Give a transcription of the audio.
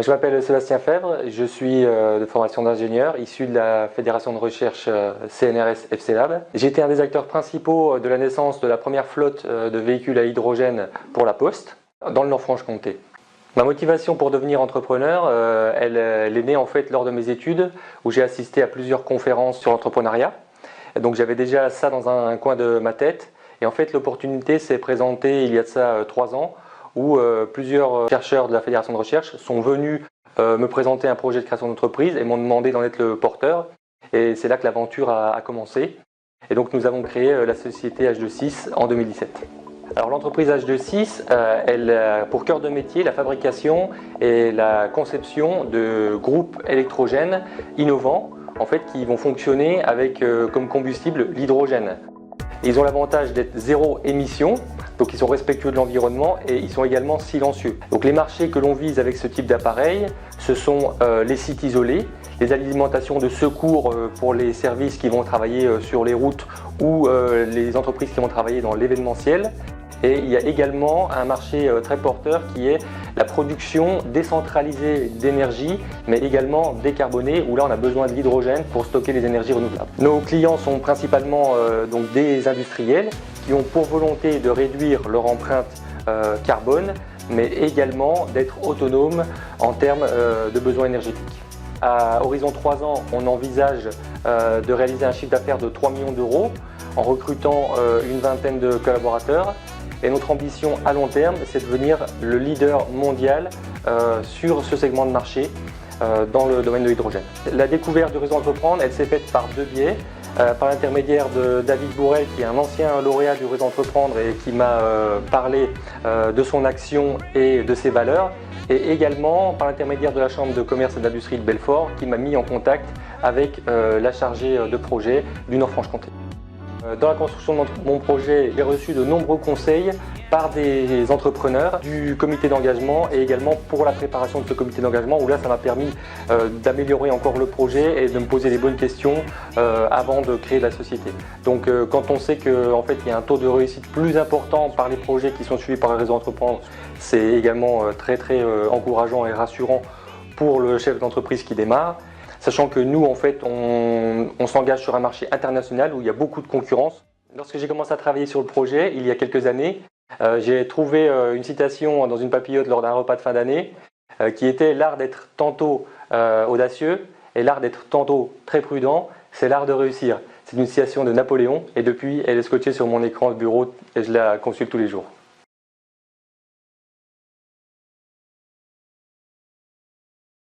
Je m'appelle Sébastien Fèvre, je suis de formation d'ingénieur, issu de la Fédération de recherche CNRS FC Lab. J'ai été un des acteurs principaux de la naissance de la première flotte de véhicules à hydrogène pour la Poste, dans le Nord-Franche-Comté. Ma motivation pour devenir entrepreneur, elle est née en fait lors de mes études, où j'ai assisté à plusieurs conférences sur l'entrepreneuriat. Donc j'avais déjà ça dans un coin de ma tête, et en fait l'opportunité s'est présentée il y a de ça 3 ans, où plusieurs chercheurs de la Fédération de recherche sont venus me présenter un projet de création d'entreprise et m'ont demandé d'en être le porteur. Et c'est là que l'aventure a commencé. Et donc nous avons créé la société H26 en 2017. Alors l'entreprise H26, elle a pour cœur de métier la fabrication et la conception de groupes électrogènes innovants, en fait, qui vont fonctionner avec comme combustible l'hydrogène. Ils ont l'avantage d'être zéro émission, donc ils sont respectueux de l'environnement et ils sont également silencieux. Donc les marchés que l'on vise avec ce type d'appareil, ce sont les sites isolés, les alimentations de secours pour les services qui vont travailler sur les routes ou les entreprises qui vont travailler dans l'événementiel. Et il y a également un marché très porteur qui est la production décentralisée d'énergie, mais également décarbonée, où là on a besoin de l'hydrogène pour stocker les énergies renouvelables. Nos clients sont principalement donc des industriels qui ont pour volonté de réduire leur empreinte carbone, mais également d'être autonomes en termes de besoins énergétiques. À horizon 3 ans, on envisage de réaliser un chiffre d'affaires de 3 millions d'euros en recrutant une vingtaine de collaborateurs. Et notre ambition à long terme, c'est de devenir le leader mondial sur ce segment de marché dans le domaine de l'hydrogène. La découverte du réseau Entreprendre, elle s'est faite par 2 biais. Par l'intermédiaire de David Bourrel, qui est un ancien lauréat du réseau Entreprendre et qui m'a parlé de son action et de ses valeurs. Et également par l'intermédiaire de la Chambre de commerce et d'industrie de Belfort, qui m'a mis en contact avec la chargée de projet du Nord-Franche-Comté. Dans la construction de mon projet, j'ai reçu de nombreux conseils par des entrepreneurs du comité d'engagement et également pour la préparation de ce comité d'engagement, où là ça m'a permis d'améliorer encore le projet et de me poser les bonnes questions avant de créer la société. Donc quand on sait qu'en fait il y a un taux de réussite plus important par les projets qui sont suivis par le réseau Entreprendre, c'est également très encourageant et rassurant pour le chef d'entreprise qui démarre. Sachant que nous, en fait, on s'engage sur un marché international où il y a beaucoup de concurrence. Lorsque j'ai commencé à travailler sur le projet, il y a quelques années, j'ai trouvé une citation dans une papillote lors d'un repas de fin d'année qui était « L'art d'être tantôt audacieux et l'art d'être tantôt très prudent, c'est l'art de réussir ». C'est une citation de Napoléon et depuis, elle est scotchée sur mon écran de bureau et je la consulte tous les jours.